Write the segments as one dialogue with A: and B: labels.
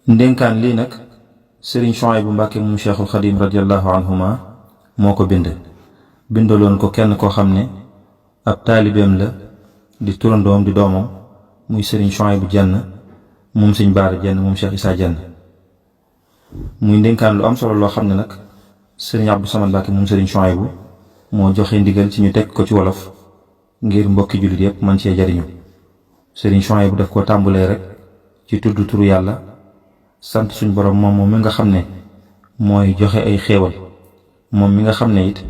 A: ndénkaan lii nag sëriñ Souhaïbou Mbacké moom Cheikhul Khadim radiallahu anhuma moo ko bindaloon ko kenn koo xam ne ab taalibeem la di turandoom di doomam muy sëriñ Souhaïbou Diène moom sëñ Baara Diène moom Cheikh Issa Diène muy ndénkaan lu am solo loo xam ne nag sëriñ Abdou Samad Mbacké moom sëriñ Souhaïbou moo joxe ndigal ci ñu teg ko ci wolof ngir mbokki jullit yépp man cee jariñu sëriñ Souhaïbou daf ko tàmbulee rek ci tudd turu yàlla sant suñ borom moom mi nga xam ne mooy joxe ay xéewal moom mi nga xam ne it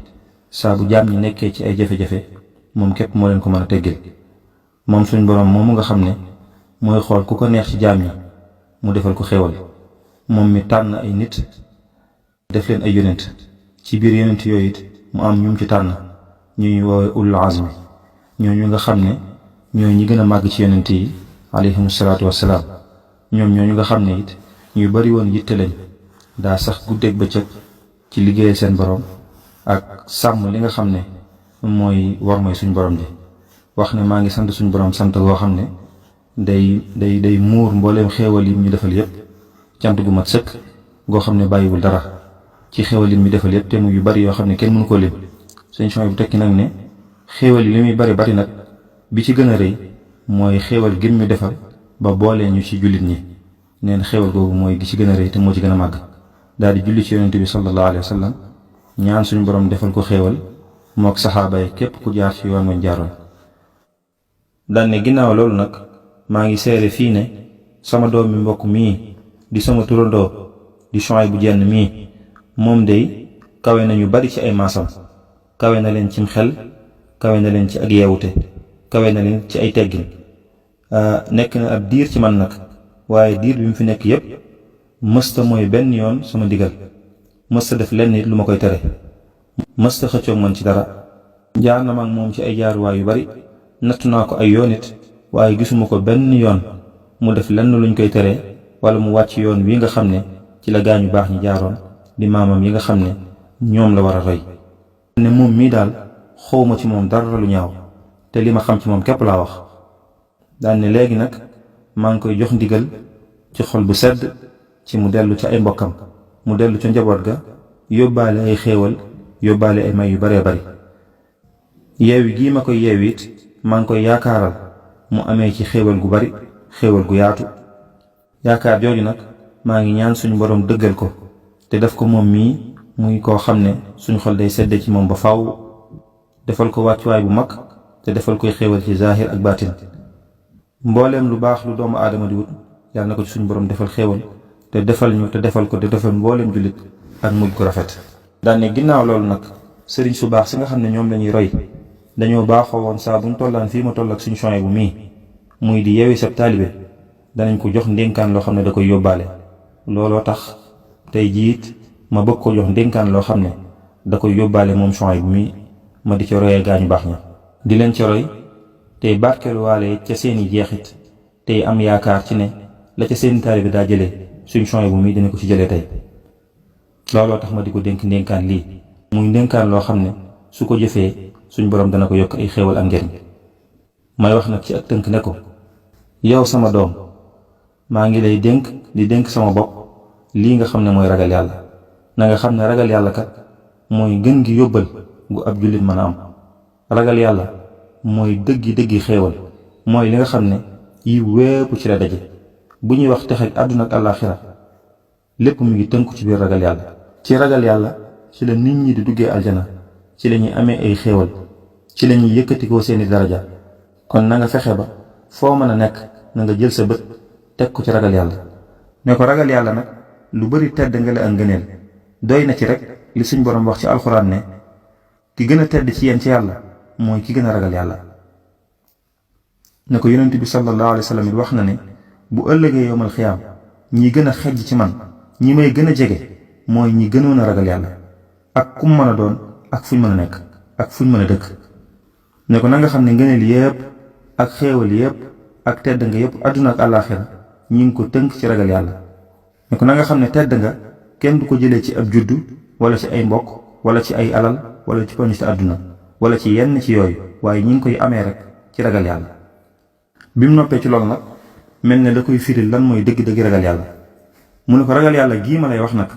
A: saa bu jaam ñi nekkee ci ay jafe-jafe moom képp moo leen ko mën a teggil moom suñ borom moomu nga xam ne mooy xool ku ko neex ci jaam ñi mu defal ko xéewal moom mi tànn ay nit def leen ay yonent ci biir yonent yooyu it mu am ñum ci tànn ñuy woowe ulul azmi ñooñu nga xam ne ñooy ñi gën a màgg ci yonent yi alayhimu salaatu wassalaam ñooñu nga xam ne it ñu bari woon yitte lañ daa sax guddeeg bëccëg ci liggéeyal seen borom ak sàmm li nga xam ne mooy suñ borom ji wax ne maa ngi sant suñ borom sant goo xam ne day muur mbooleem xéewal yi ñu defal yépp cant gu mat sëkk goo xam ne bàyyiwul dara ci xéewal yi mi defal yépp te mu yu bari yoo xam ne kenn mënu ko lim sëñ Souhaïbou tekki nag ne xéewal yi li muy bari nag bi ci gën a rëy mooy xéewal gim ñu defal ba boolee ñu ci jullit ñi neen xéewal googu mooy gi ci gën a rëy te moo ci gën a màgg daal di julli ci yonente bi sallallahu alayhi wa sallam ñaan suñu borom defal ko xéewal mook saxaaba yi képp ku jaar ci yoon wañ jaaroon daan ne ginnaaw loolu nag maa ngi seere fii ne sama doomi mbokk mii di sama turandoo di Souhaïbou Diène mii moom day kawe nañu bari ci ay maasam kawe na leen cim xel kawe na leen ci ak yeewute kawe na leen ci ay teggin nekk na ab diir ci man nag waaye diir bi mu fi nekk yépp mësta mooy benn yoon sama digal mësta def lenn nit lu ma koy tere mësta xëccoog man ci dara jaar na ma ak moom ci ay jaaruwaay yu bari nattu naa ko ay yoon it waaye gisuma ko benn yoon mu def lenn luñ koy tere wala mu wàcc yoon wi nga xam ne ci la gaañu baax ñi jaaroon di maamam yi nga xam ne ñoom la war a roy ne moom mii daal xawma ci moom dara lu ñaaw te li ma xam ci moom képp laa wax daan ne léegi nag maa ngi koy jox ndigal ci xol bu sedd ci mu dellu ci ay mbokkam mu dellu ca njaboot ga yóbbaale ay xéewal yóbbaale ay may yu baree bari yeewi gii ma koy yeewi it maa ngi koy yaakaaral mu amee ci xéewal gu bari xéewal gu yaatu yaakaar jooju nag maa ngi ñaan suñu borom dëggal ko te def ko moom mii muy koo xam ne suñu xol day sedde ci moom ba faaw defal ko wàccuwaay bu mag te defal koy xéewal ci zaahir ak baatin mbooleem lu baax lu doomu aadama di wut yàlla na ko ci suñu borom defal xéewal te defal ñu te defal ko te defal mbooleem jullit ak mujj ko rafet daan ne ginnaaw loolu nag sëriñ su baax si nga xam ne ñoom lañuy roy dañoo baaxoo woon saa buñ tollaan fii ma toll ak suñu Souhaïbou mii muy di yewi sab taalibe danañ ko jox ndénkaan loo xam ne da koy yóbbaale looloo tax tey jiit ma bëgg ko jox ndénkaan loo xam ne da koy yóbbaale moom Souhaïbou mii ma di ca royee gaañu baax ña di leen ca roy tey barkeeluwaale ca seeni jeexit tey am yaakaar ci ne la ca seeni taalibe daa jëlee suñ Souhaïbou mii dina ko ci jëlee tey looloo tax ma di ko dénk ndénkaan lii muy ndénkaan loo xam ne su ko jëfee suñ borom dana ko yokk ay xéewal ak njariñ may wax nag ci ak tënk ne ko yow sama doom maa ngi lay di dénk sama bopp lii nga xam ne mooy ragal yàlla na nga xam ne ragal yàlla kat mooy gën gi yóbbal gu ab jullit mën a am ragal yàlla mooy dëggi xéewal mooy li nga xam ne yi wépp ci la daje bu ñuy wax texeg àdduna ak àllaaxira lépp mu ngi tënku ci biir ragal yàlla ci ragal yàlla ci la nit ñi di duggee aljana ci la ñuy amee ay xéewal ci la ñuy yëkkatikoo seeni daraja kon na nga fexe ba foo mën a nekk na nga jël sa bët teg ko ci ragal yàlla ne ko ragal yàlla nag lu bari tedd nga la ak ngëneel doy na ci rek li suñ borom wax ci alxuraan ne ki gën a tedd ci yéen ci yàlla mooy ki gën a ragal yàlla ne ko yonent bi sallallahu alayhi wa sallam it wax na ne bu ëllëgee yowmal xiyaam ñi gën a xejj ci man ñi may gën a jege mooy ñi gënoon a ragal yàlla ak kum mën a doon ak fuñ mën a nekk ak fuñ mën a dëkk ne ko na nga xam ne ngëneel yépp ak xéewal yépp ak tedd nga yépp àdduna ak àllaaxira ñi ngi ko tënk ci ragal yàlla ne ko na nga xam ne tedd nga kenn du ko jëlee ci ab juddu wala ci ay mbokk wala ci ay alal wala ci poñu ci àdduna wala ci yenn ci yooyu waaye ñi ngi koy amee rek ci ragal yàlla bi mu noppee ci loolu nag mel ne da koy firil lan mooy dëgg-dëgg ragal yàlla mu ne ko ragal yàlla gii ma lay wax nag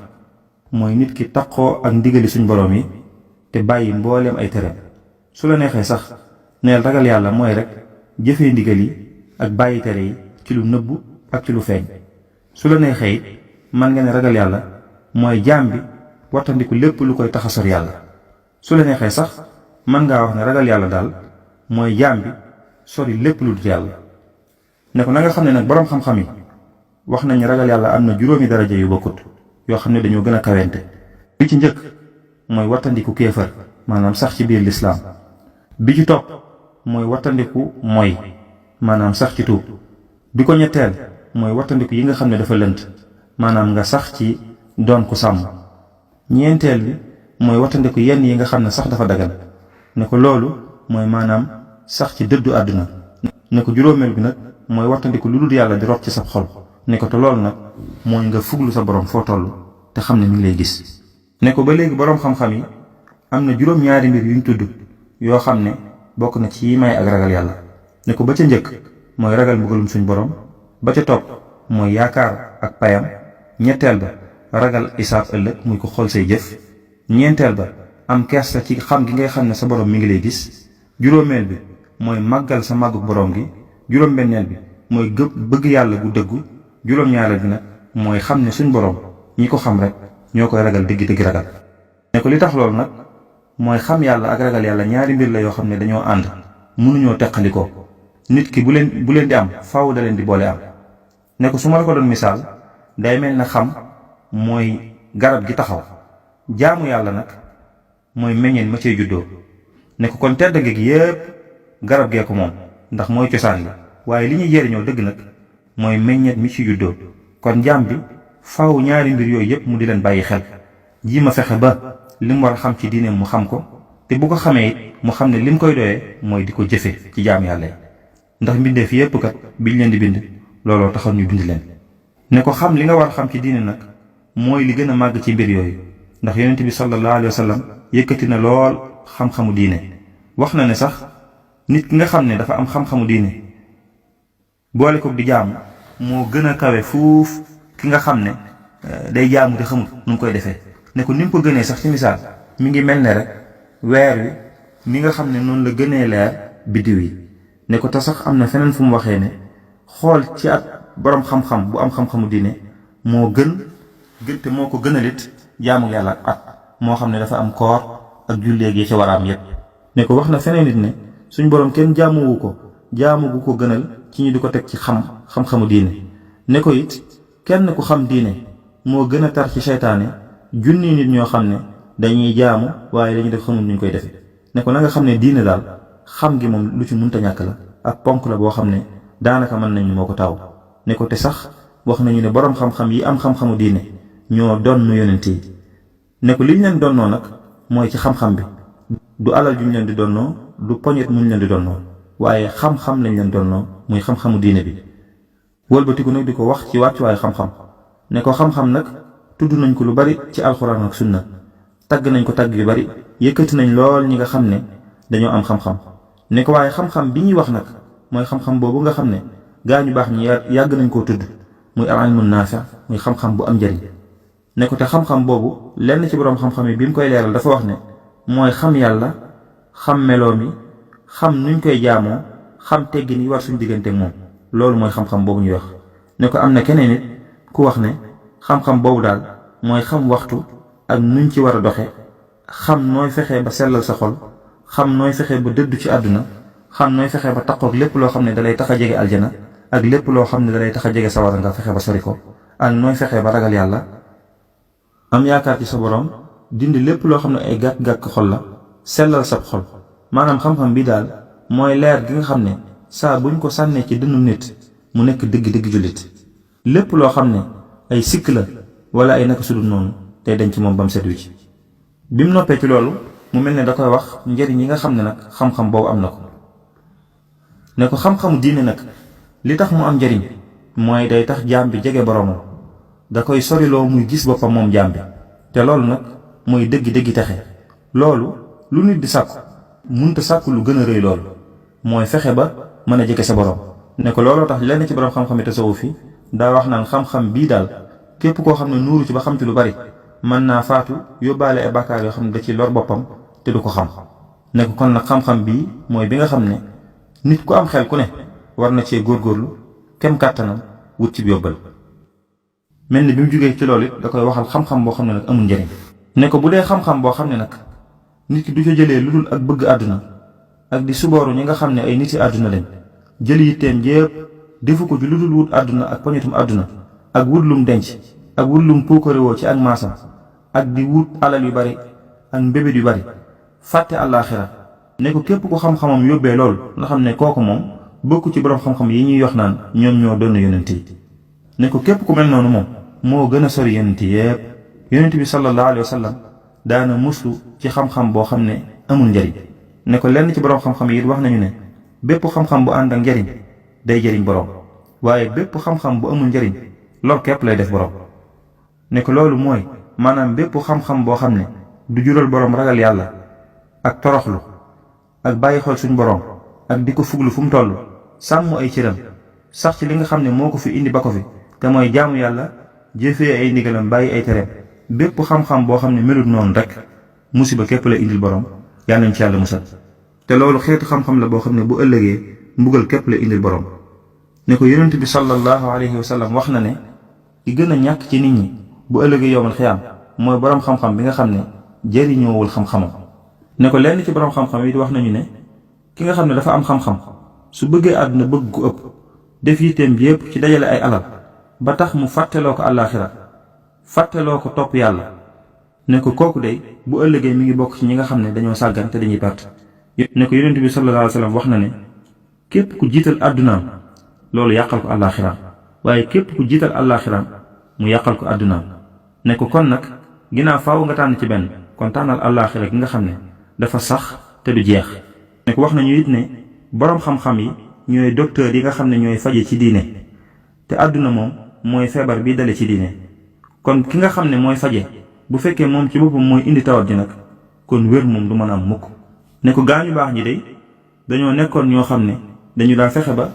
A: mooy nit ki taqoo ak ndigali suñ borom yi te bàyyi mbooleem ay tereem. su la neexee sax neel ragal yàlla mooy rek jëfee ndigal yi ak bàyyi tere yi ci lu nëbbu ak ci lu feeñ. su la neexee it man nga ne ragal yàlla mooy jaam bi wattandiku lépp lu koy tax a sor yàlla. su la neexee sax man ngaa wax ne ragal yàlla daal mooy jaam bi sori lépp lu dut yàlla. ne ko na nga xam ne nag boroom xam-xam yi wax nañ ragal yàlla am na juróomi daraja yu bokkut yoo xam ne dañoo gën a kawente. bi ci njëkk mooy wattandiku kéefër maanaam sax ci biir lislaam. bi ci topp mooy wattandiku mooy maanaam sax ci tuub. bi ko ñetteel mooy wattandiku yi nga xam ne dafa lënt maanaam nga sax ci doon ku sàmm. ñeenteel bi mooy wattandiku yenn yi nga xam ne sax dafa dagan. ne ko loolu mooy maanaam sax ci dëddu àdduna. ne ko juróomeel bi nag mooy wattandiku lu dul yàlla di rot ci sa xol. ne ko te loolu nag mooy nga fuglu sa borom foo toll te xam ne mi ngi lay gis. ne ko ba léegi boroom xam-xam yi am na juróom-ñaari mbir yuñ tudd yoo xam ne bokk na ci yi may ak ragal yàlla. ne ko ba ca njëkk mooy ragal mbugalum suñ borom. ba ca topp mooy yaakaar ak payam. ñetteel ba ragal isaab ëllëg muy ko xool say jëf. ñeenteel ba am kersa ci xam gi ngay xam ne sa borom mi ngi lay gis. juróomeel bi mooy màggal sa màgguk borom gi. juróom-benneel bi mooy bëgg yàlla gu dëggu. juróom-ñaareel bi nag mooy xam ne suñ borom ñi ko xam rek ñoo koy ragal dëgg-dëgg ragal. ne ko li tax loolu nag mooy xam yàlla ak ragal yàlla ñaari mbir la yoo xam ne dañoo ànd mënuñoo teqalikoo. nit ki bu leen di am faaw da leen di boole am. ne ko su ma la ko doon misaal day mel na xam mooy garab gi taxaw. jaamu yàlla nag mooy meññeen ma cee juddoo. ne ko kon tedd gi yépp garab gee ko moom ndax mooy cosaan li waaye li ñuy jëriñoo dëgg nag mooy meññeet mi ci juddoo. kon jaam bi faaw ñaari mbir yooyu yépp mu di leen bàyyi xel. ji ma fexe ba li mu war a xam ci diine mu xam ko te bu ko xamee it mu xam ne li mu koy doyee mooy di ko jëfe ci jaam yàlla yi. ndax mbindeef yépp kat biñ leen di bind looloo taxoon ñu bind leen. ne ko xam li nga war a xam ci diine nag mooy li gën a màgg ci mbir yooyu ndax yonent bi sallallahu alayhi wa sallam yëkkati na lool xam-xamu diine. wax na ne sax nit ki nga xam ne dafa am xam-xamu diine boole ko di jaamu moo gën a kawe fuuf ki nga xam ne day jaamu te xamul nu mu koy defee. ne ko ni mu ko gënee sax ci misaal mi ngi mel ne rek weer wi mi nga xam ne noonu la gënee leer biddiw yi. ne ko te sax am na feneen fu mu waxee ne xool ci at boroom xam-xam bu am xam-xamu diine moo gën te moo ko gënalit jaamu yàlla ak at moo xam ne dafa am koor ak jullee gi ca war a am yépp. ne ko wax na feneen nit ne suñ boroom kenn jaamuwu ko jaamu gu ko gënal ci ñu di ko teg ci xam-xamu diine. ne ko it kenn ku xam diine moo gën a tar ci seytaane junni nit ñoo xam ne dañuy jaamu waaye dañuy def xamul nuñ koy defee. ne ko na nga xam ne diine daal xam gi moom lu ci munta ñàkk la ak ponk la boo xam ne daanaka mën nañu moo ko taw. ne ko te sax wax nañu ne boroom xam-xam yi am xam-xamu diine ñoo donn yonent yi. ne ko liñ leen donnoo nag mooy ci xam-xam bi du alal juñ leen di donnoo du poñet muñ leen di donnoo waaye xam-xam lañ leen donnoo muy xam-xamu diine bi. wëlbatiku nag di ko wax ci wàccuwaayu xam-xam. ne ko xam-xam nag tudd nañ ko lu bari ci alxuraan ak sunna tagg nañ ko tagg yu bari yëkkati nañ lool ñi nga xam ne dañoo am xam-xam. ne ko waaye xam-xam bi ñuy wax nag mooy xam-xam boobu nga xam ne gaa ñu baax ñi yàgg nañ koo tudd muy al ilmu naafi muy xam-xam bu am njëriñ. ne ko te xam-xam boobu lenn ci boroom xam-xam yi bi mu koy leeral dafa wax ne mooy xam yàlla xam meloo mi xam nuñ koy jaamoo xam teggin yi war suñ diggante moom loolu mooy xam-xam boobu ñuy wax. ne ko am na keneen nit ku wax ne xam-xam boobu daal mooy xam waxtu ak nuñ ci war a doxe xam nooy fexee ba sellal sa xol xam nooy fexee ba dëddu ci àdduna xam nooy fexee ba taqoog lépp loo xam ne dalay tax a jege aljana ak lépp loo xam ne dalay tax a jege sawara nga fexe ba sori ko ak nooy fexee ba ragal yàlla am yaakaar ci sa borom dindi lépp loo xam ne ay gàkk-gàkk xol la sellal sab xol. maanaam xam-xam bi daal mooy leer gi nga xam ne saa buñ ko sànnee ci dënnu nit mu nekk dëgg-dëgg jullit lépp loo xam ne ay sikk la wala ay naka sudul noonu tey dañ ci moom bam set wi ci. bi mu noppee ci loolu mu mel ne da koy wax njëriñ yi nga xam ne nag xam-xam boobu am na ko. ne ko xam-xamu diine nag li tax mu am njëriñ mooy day tax jaam bi jege boromam da koy soriloo muy gis boppam moom jaam bi te loolu nag mooy dëggi-dëggi texe. loolu lu nit di sàkku munta sàkku lu gën a rëy loolu mooy fexe ba mën a jege sa borom. ne ko looloo tax lenn ci borom xam-xam yi tasawuf fi daa wax naan xam-xam bii daal képp koo xam ne nuuru ci ba xam ci lu bari mën naa faatu yóbbaale ay bàkkaar yoo xam ne da ci lor boppam te du ko xam. ne ko kon nag xam-xam bii mooy bi nga xam ne nit ku am xel ku ne war na cee góorgóorlu kem kàttanam wut ci yóbbal. mel ni bi mu jógee ci loolu it da koy waxal xam-xam boo xam ne nag amul njëriñ. ne ko bu dee xam-xam boo xam ne nag nit ki du ca jëlee lu dul ak bëgg àdduna ak di subooru ñi nga xam ne ay nit yi àdduna lañ jël yitteem jépp defu ko ci lu dul wut àdduna ak poñetum àdduna ak wut lum denc ak wut lum puukarewoo ci ak maasam ak di wut alal yu bari ak mbébét yu bari fàtte àllaaxira. ne ko képp ku xam-xamam yóbbee loolu nga xam ne kooku moom bokku ci borom xam-xam yi ñuy wax naan ñoom ñoo doon yonent yi. ne ko képp ku mel noonu moom moo gën a sori yonent yépp. yonent bi sallallahu alayhi wa sallam daana muslu ci xam-xam boo xam ne amul njariñ. ne ko lenn ci borom xam-xam yi wax nañu ne bépp xam-xam bu ànd ak njariñ day jëriñ borom waaye bépp xam-xam bu amul njariñ lor képp lay def borom. ne ko loolu mooy maanaam bépp xam-xam boo xam ne du jural borom ragal yàlla ak toroxlu ak bàyyi xol suñ borom ak di ko fuglu fu mu toll sàmm ay cëram sax ci li nga xam ne moo ko fi indi ba ko fi te mooy jaamu yàlla jëfee ay ndigalam bàyyi ay tereem. bépp xam-xam boo xam ne melut noonu rek musiba képp la indil borom yàlla nañ ci yàlla musal. te loolu xeetu xam-xam la boo xam ne bu ëllëgee mbugal képp la indil borom. ne ko yonent bi sallallahu alayhi wa sallam wax na ne ki gën a ñàkk ci nit ñi bu ëllëgee yowmal xiyaam mooy borom xam-xam bi nga xam ne jëriñoowul xam-xamam. ne ko lenn ci borom xam-xam yi wax nañu ne ki nga xam ne dafa am xam-xam su bëggee àdduna bëgg gu ëpp def yitteem bi yépp ci dajale ay alal ba tax mu fàtteloo ko àllaaxira fàtteloo ko topp yàlla. ne ko kooku day bu ëllëgee mi ngi bokk ci ñi nga xam ne dañoo sàggan te dañuy perte. ne ko yonent bi sallallahu alayhi wa sallam wax na ne képp ku jiital àddunaam loolu yàqal ko àllaaxiraam waaye képp ku jiital àllaaxiraam mu yàqal ko àddunaam. ne ko kon nag ginnaaw faaw nga tànn ci benn kon tànnal àllaaxira gi nga xam ne dafa sax te du jeex. ne ko wax nañu it ne boroom xam-xam yi ñooy docteur yi nga xam ne ñooy faje ci diine te àdduna moom mooy feebar bi dale ci diine. kon ki nga xam ne mooy faje bu fekkee moom ci boppam mooy indi tawat ji nag kon wér moom du mën a am mukk. ne ko gaañu baax ñi day dañoo nekkoon ñoo xam ne dañu daa fexe ba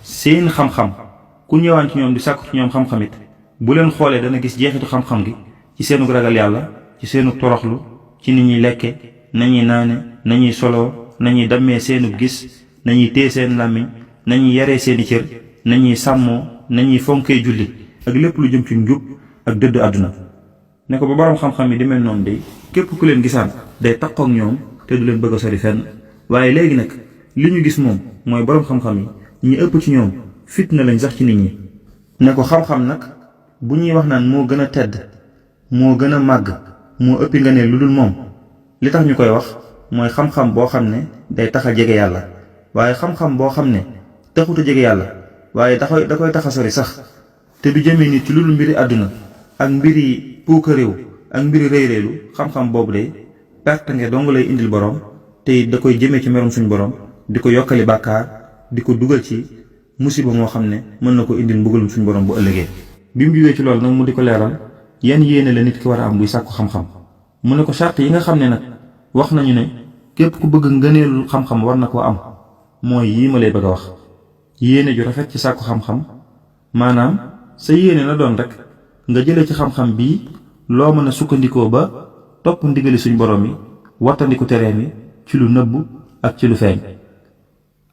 A: seen xam-xam ku ñëwaan ci ñoom di sàkku ci ñoom xam-xam it bu leen xoolee dana gis jeexitu xam-xam gi ci seenu ragal yàlla ci seenu toroxlu ci ni ñuy lekke nañuy naane nañuy soloo nañuy dammee seenu gis nañuy téye seen làmmiñ nañuy yaree seeni cër nañuy sàmmoo nañuy fonkee julli ak lépp lu jëm ci njub ak dëdd àdduna. ne ko ba borom xam-xam yi di mel noonu day képp ku leen gisaan day takkook ñoom te du leen bëgg a sori fenn. waaye léegi nag li ñu gis moom mooy borom xam-xam yi ñi ëpp ci ñoom fitna lañ sax ci nit ñi. ne ko xam-xam nag bu ñuy wax naan moo gën a tedd moo gën a màgg moo ëppi nga ne lu dul moom li tax ñu koy wax mooy xam-xam boo xam ne day tax a jege yàlla waaye xam-xam boo xam ne taxut a jege yàlla waaye da koy tax a sori sax te du jëmee nit ci lu dul mbiri àdduna ak mbiri puukaréew ak mbiri réyréelu xam-xam boobu de perte nga dong lay indil borom te da koy jëmee ci merum suñ borom di ko yokkali bàkkaar di ko dugal ci musiba moo xam ne mën na ko indil mbugalum suñ borom bu ëllëgee. bi mu jógee ci loolu nag mu di ko leeral yan yéene la nit ki war a am buy sàkku xam-xam. mu ne ko charte yi nga xam ne nag wax nañu ne képp ku bëgg ngëneelu xam-xam war na koo am mooy yii ma lay bëgg a wax. yéene ju rafet ci sàkku xam-xam maanaam sa yéene na doon rek nga jëlee ci xam-xam bii loo mën a sukkandikoo ba topp ndigali suñ borom yi wattandiku tereem yi ci lu nëbbu ak ci lu feeñ.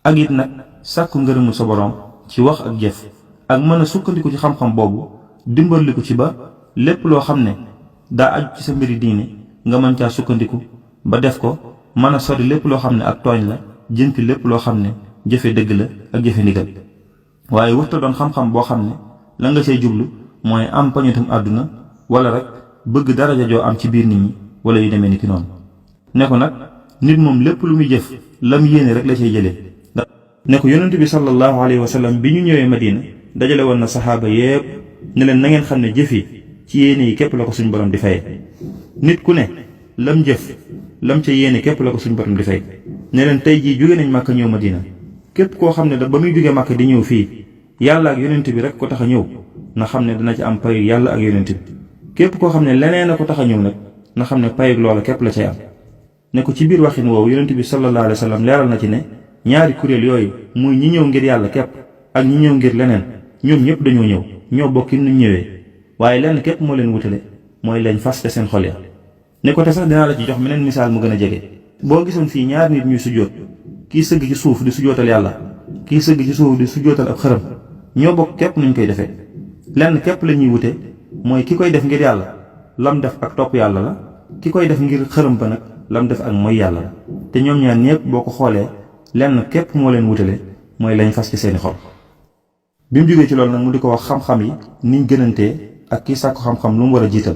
A: ak it nag sàkku ngërëmu sa borom ci wax ak jëf ak mën a sukkandiku ci xam-xam boobu dimbaliku ci ba lépp loo xam ne daa aju ci sa mbiri diine nga mën caa sukkandiku ba def ko mën a sori lépp loo xam ne ak tooñ la jëm ci lépp loo xam ne jëfe dëgg la ak jëfe ndigal. waaye wërta doon xam-xam boo xam ne la nga cay jublu mooy am pañutum àdduna wala rek bëgg daraja joo am ci biir nit ñi wala yu demee ni ki noonu. ne ko nag nit moom lépp lu muy jëf lam yéene rek la cay jëlee. ne ko yonent bi sallallahu alayhi wa sallam bi ñu ñëwee Madina dajale woon na saxaaba yépp ne leen na ngeen xam ne jëf yi ci yéene yi képp la ko suñ borom di fay. nit ku ne lam jëf lam ca yéene képp la ko suñ borom di fay. ne leen tey jii jóge nañ Màkka ñëw Madina képp koo xam ne da ba muy jóge Màkka di ñëw fii yàlla ak yonent bi rek ko tax a ñëw na xam ne dana ci am payu yàlla ak yonent bi. képp koo xam ne leneen a ko tax a ñëw nag na xam ne payug loola képp la cay am. ne ko ci biir waxin woowu yonent bi sallallahu alayhi wa sallam leeral na ci ne ñaari kuréel yooyu muy ñi ñëw ngir yàlla képp ak ñi ñëw ngir leneen ñoom ñëpp dañoo ñëw ñoo bokki nu ñëwee. waaye lenn képp moo leen wutale mooy lañ fas te seen xol ya. ne ko te sax dinaa la ci jox meneen misaal mu gën a jege. boo gisoon fii ñaar nit ñuy sujjóot kii sëgg ci suuf di sujjóotal yàlla kii sëgg ci suuf di sujjóotal ab xërëm ñoo bokk képp nuñ koy defee. lenn képp la ñuy wute mooy ki koy def ngir yàlla lam def ak topp yàlla la, ki koy def ngir xërëm ba nag lam def ak mooy yàlla la. te ñoom ñaar ñépp boo ko xoolee lenn képp moo leen wutale mooy lañ fas ci seeni xol. bi mu jógee ci loolu nag mu di ko wax xam-xam yi niñ gënantee ak kiy sàkku xam-xam lu mu war a jiital.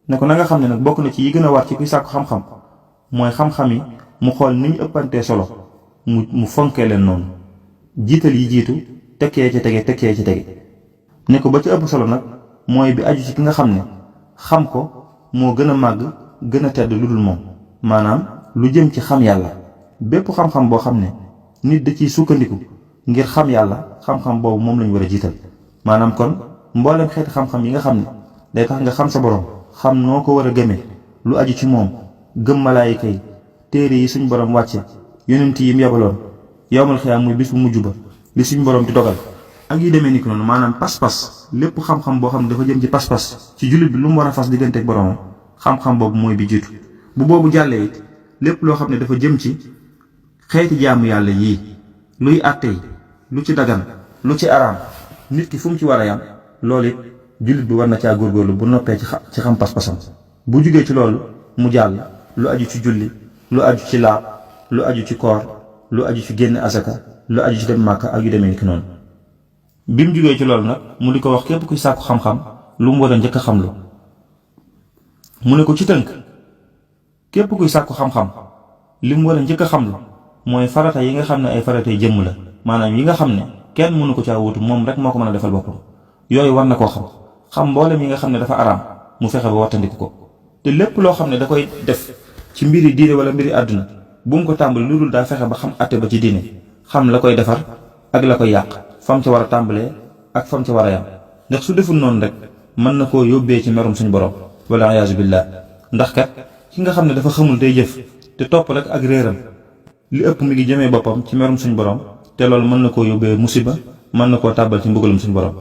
A: ne ko na nga xam ne nag bokk na ci yi gën a war ci kuy sàkku xam-xam mooy xam-xam yi mu xool ni ñu ëppantee solo mu fonkee leen noonu, jiital yi jiitu tekkee ci tege. ne ko ba ci ëpp solo nag mooy bi aju ci ki nga xam ne xam ko moo gën a màgg gën a tedd lu dul moom, maanaam lu jëm ci xam yàlla. bépp xam-xam boo xam ne nit da ciy sukkandiku ngir xam yàlla xam-xam boobu moom lañu war a jiital. maanaam kon mboolem xeeti xam-xam yi nga xam ne day tax nga xam sa borom, xam noo ko war a gëmee, lu aju ci moom, gëm malaayika yi, téere yi suñ borom wàcce, yonent yi mu yabaloon, yawmal xiyaam muy bis bu mujj ba, li suñ borom di dogal ak yu demee ni ko noonu. maanaam pas-pas, lépp xam-xam boo xam ne dafa jëm ci pas-pas ci jullit bi lu mu war a fas diggante ak boromam, xam-xam boobu mooy bi jiitu. bu boobu jàllee it lépp loo xam ne dafa jëm ci xeeti jaamu yàlla yii, luy àtte yi, lu ci dagan, lu ci araam, nit ki fu mu ci war a yam, loolu it jullit bi war na caa góorgóorlu bu noppee ci xam pas-pasam. bu jugee ci loolu mu jàll lu aju ci julli, lu aju ci laab, lu aju ci koor, lu aju ci génn asaka, lu aju ci dem màkka ak yu demee ni ki noonu. bi mu jugee ci loolu nag mu di ko wax képp kuy sàkku xam-xam lu mu war a njëkk a xamlu. mu ne ko ci tënk képp kuy sàkku xam-xam li mu war a njëkk a xamlu mooy farata yi nga xam ne ay faratay jëmm la, maanaam yi nga xam ne kenn mënu ko caa wutu, moom rek moo ko mën a defal boppam. yooyu war na koo xam mboolem yi nga xam ne dafa araam mu fexe ba wattandiku ko. te lépp loo xam ne da koy def ci mbiri diine wala mbiri àdduna bu mu ko tàmbali lu dul daa fexe ba xam àtte ba ci diine, xam la koy defar ak la koy yàq, fam ca war a tàmbalee ak fam ca war a yam. ndax su deful noonu rek mën na koo yóbbee ci merum suñu borom wala ayaasu billah. ndax kat ki nga xam ne dafa xamul day jëf te topp rek ak réeram li ëpp mi ngi jëmee boppam ci merum suñu borom, te loolu mën na koo yóbbee musiba, mën na koo tàbbal ci mbugalum suñu borom.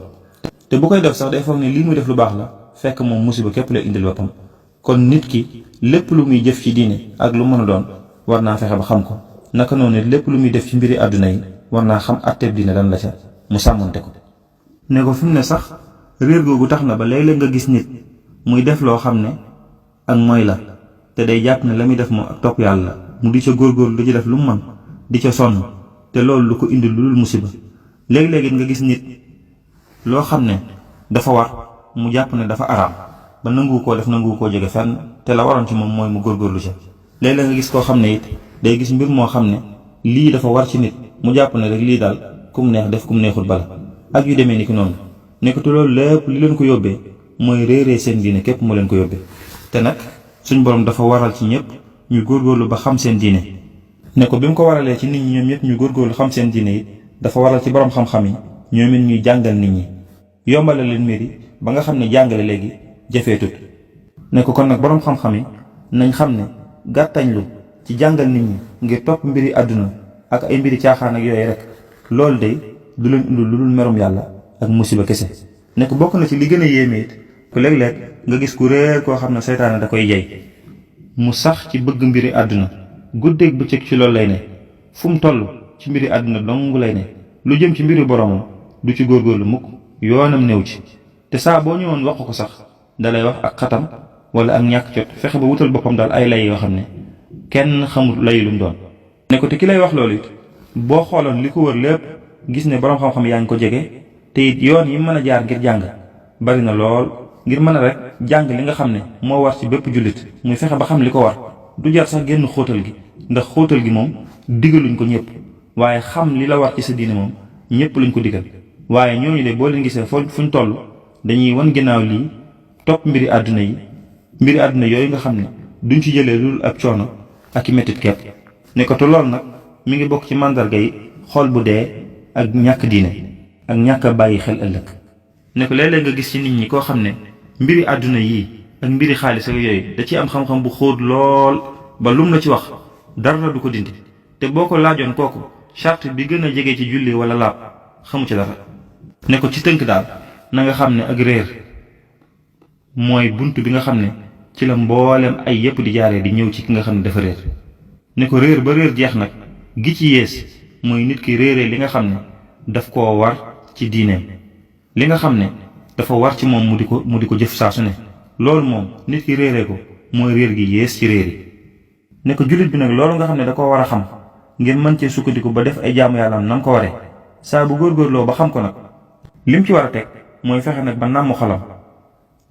A: te bu koy def sax day foog ne lii muy def lu baax la, fekk moom musiba képp lay indil boppam. kon nit ki lépp lu muy jëf ci diine ak lu mën a doon war naa fexe ba xam ko. naka noonu lépp lu muy def ci mbiri àdduna yi war naa xam àtteeb diine lan la ca mu sàmmante ko. ne ko fi mu ne sax réer googu tax na ba léeg-léeg nga gis nit muy def loo xam ne ak mooy la, te day jàpp ne la muy def moom ak topp yàlla, mu di ca góorgóorlu di ci def lu mu mën, di ca sonn, te loolu lu ko indil lu dul musiba. léeg-léeg nga gis nit loo xam ne dafa war mu jàpp ne dafa araam ba nangu koo def, nangu koo jege fenn, te la waroon ci moom mooy mu góorgóorlu ca. léeg-léeg nga gis koo xam ne it day gis mbir moo xam ne lii dafa war ci nit mu jàpp ne rek lii daal kum neex def kum neexul bala ak yu demee ni ki noonu. nekkatu loolu lépp li leen ko yóbbee mooy réeree seen diine képp moo leen ko yóbbee. te nag suñ borom dafa waral ci ñëpp ñu góorgóorlu ba xam seen diine. ne ko bi mu ko waralee ci nit ñi ñoom ñëpp ñu góorgóorlu xam seen diine it dafa waral ci borom xam-xam yi ñoom it ñuy jàngal nit ñi, yombale leen mbir yi ba nga xam ne jàngale léegi jafeetut. ne ko kon nag borom xam-xam yi nañ xam ne gàttañlu ci jàngal nit ñi ngir topp mbiri àdduna ak ay mbiri caaxaan ak yooyu rek, loolu de du leen indul lu dul merum yàlla ak musiba kese. ne ko bokk na ci li gën a yéeme it ku léeg-léeg nga gis ku réer koo xam ne seytaane da koy jey mu sax ci bëgg mbiri àdduna, guddeeg bëccëg ci loolu lay ne, fu mu toll ci mbiri àdduna dong lay ne, lu jëm ci mbiri boromam du ci góorgóorlu mukk, yoonam néew ci. te saa boo ñëwoon wax ko sax dalay wax ak xatam wala ak ñàkk jot, fexe ba wutal boppam daal ay lay yoo xam ne kenn xamul lay lu mu doon. ne ko te ki lay wax loolu it boo xooloon li ko wër lépp gis ne borom xam-xam yaa ngi ko jege, te it yoon yi mën a jaar ngir jàng bari na lool, ngir mën a rek jàng li nga xam ne moo war ci bépp jullit, muy fexe ba xam li ko war. du jar sax génn xóotal gi, ndax xóotal gi moom digaluñ ko ñëpp, waaye xam li la war ci sa diine moom ñëpp lañ ko digal. waaye ñooñu de boo leen gisee fuñ toll dañuy wan ginnaaw lii, topp mbiri àdduna yi, mbiri àdduna yooyu nga xam ne duñ ci jëlee lu ab coono ak i mettit kepp. ne ko te lool nag mi ngi bokk ci màndarga yi xol bu dee ak ñàkk diine ak ñàkk a bàyyi xel ëllëg. ne ko léeg-léeg nga gis ci nit ñi koo xam ne mbiri àdduna yii ak mbiri xaalis ak yooyu da ciy am xam-xam bu xóot lool ba lum la ci wax dara du ko dindi, te boo ko laajoon kooku charte bi gën a jege ci julli wala laab xamu ci dara. ne ko ci tënk daal na nga xam ne ak réer mooy bunt bi nga xam ne ci la mboolem ay yépp di jaaree di ñëw ci ki nga xam ne dafa réer. ne ko réer ba réer jeex nag gi ci yées mooy nit ki réeree li nga xam ne daf koo war ci diineem, li nga xam ne dafa war ci moom mu di ko jëf saa su ne. loolu moom nit ki réeree ko mooy réer gi yées ci réer yi. ne ko jullit bi nag loolu nga xam ne da koo war a xam ngir mën cee sukkandiku ba def ay jaamu yàlla nam ko waree, saa bu góorgóorloo ba xam ko nag lim ci war a teg mooy fexe nag ba nàmm xolam.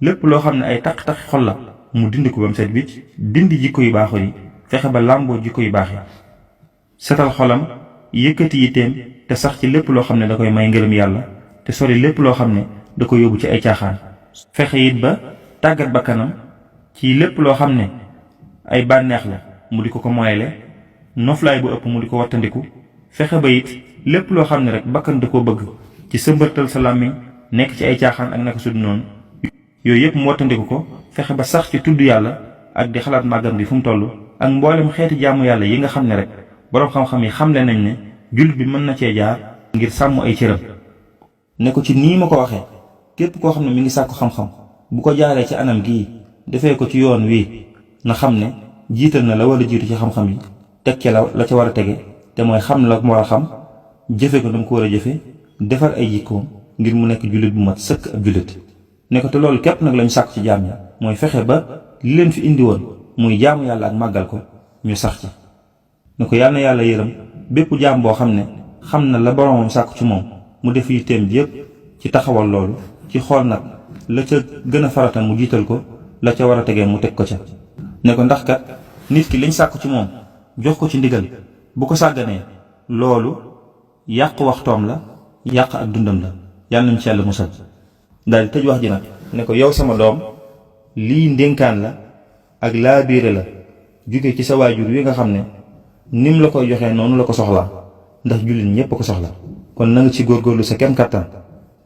A: lépp loo xam ne ay taq-taq xol la mu dindi ko ba mu set wicc, dindi jikko yu baaxu yi, fexe ba làmboo jikko yu baax yi, setal xolam, yëkkati yitteem te sax ci lépp loo xam ne da koy may ngërëm yàlla, te sori lépp loo xam ne da ko yóbbu ci ay caaxaan. fexe it ba tàggat bakkanam ci lépp loo xam ne ay bànneex la mu di ko moyele, noflaay bu ëpp mu di ko wattandiku. fexe ba it lépp loo xam ne rek bakkan da koo bëgg ci sëmbërtal sa làmmiñ nekk ci ay caaxaan ak naka suddi noonu, yooyu yëpp mu wattandiku ko. fexe ba sax ci tudd yàlla ak di xalaat màggam bi fu mu toll, ak mboolem xeeti jaamu yàlla yi nga xam ne rek boroom xam-xam yi xamle nañ ne jullit bi mën na cee jaar ngir sàmm ay cëram. ne ko ci nii ma ko waxee, képp koo xam ne mi ngi sàkku xam-xam bu ko jaaree ci anam gii, defee ko ci yoon wii, na xam ne jiital na la war a jiitu ci xam-xam yi, teg ci la ca war a tege, te mooy xam la mu war a xam, jëfe ko dama ko war a jëfe, defar ay jikkoom ngir mu nekk jullit bu mat sëkk ab jullit. ne ko te loolu képp nag lañu sàkku ci jaam ñi, mooy fexe ba li leen fi indi woon muy jaamu yàlla ak màggal ko ñu sax ci. ne ko yàlla na yàlla yërëm bépp jaam boo xam ne xam na la boromam sàkku ci moom, mu def yitteem yépp ci taxawal loolu, ci xool nag la ca gën a farata mu jiital ko, la ca war a tegee mu teg ko ca. ne ko ndax kat nit ki liñ sàkku ci moom jox ko ci ndigal, bu ko sàgganee loolu yàq waxtoom la, yàq ak dundam la. yàlla nañ ci yàlla musal. daal di tëj wax ji nag ne ko yow sama doom, lii ndénkaan la ak laa biire la jóge ci sa waajur wi nga xam ne nim la koy joxee noonu la ko soxlaa, ndax jullit ñépp ko soxla. kon na nga ci góorgóorlu sa kem kattan,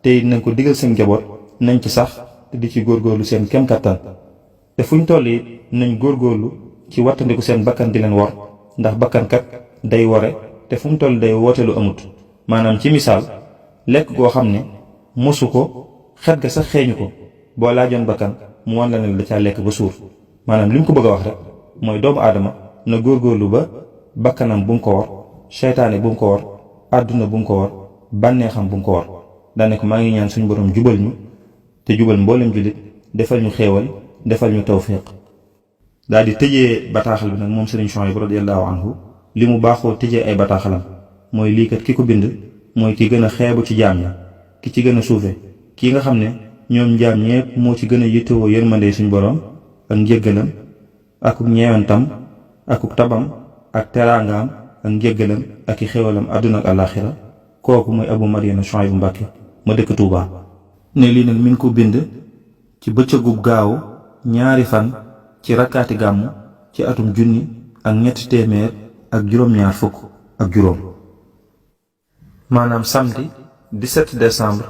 A: te nañ ko digal seen njaboot nañ ci sax te di ci góorgóorlu seen kem kattan. te fuñ toll it nañ góorgóorlu ci wattandiku seen bakkan di leen wor, ndax bakkankat day wore te fu mu toll day woote lu amut. maanaam ci misaal, lekk goo xam ne mosu ko, xet ga sax xeeñu ko, boo laajoon bakkan mu wan la ne da caa lekk ba suur. maanaam li mu ko bëgg a wax rek mooy doomu aadama na góorgóorlu ba bakkanam bu mu ko wor, seytaane bu mu ko wor, àdduna bu mu ko wor, bànneexam bu mu ko wor. daane ko maa ngi ñaan suñu borom jubal ñu te jubal mboolem jullit, defal ñu xéewal, defal ñu tawfiq. daal di tëjee bataaxal bi nag moom Sëriñ Suhaybu radiyallahu anhu li mu baaxoo tëjee ay bataaxalam mooy lii kat ki ko bind mooy ki gën a xeebu ci jaam ña, ki ci gën a suufe, kii nga xam ne ñoom jaam ñépp moo ci gën a yittewoo yërmande suñ borom ak njéggalam akuk ñeewantam akuk tabam ak teraangaam ak njéggalam ak i xéwalam àdduna ak àllaaxira. kooku mooy Abu Madyana Suhaybu Mbàkke ma dëkk Tuubaa. ne lii nag mi ngi ko bind ci bëccëgub gaaw 2 fan ci rakkaati gàmmu ci atum 1325 maanaam samedi 17 décembre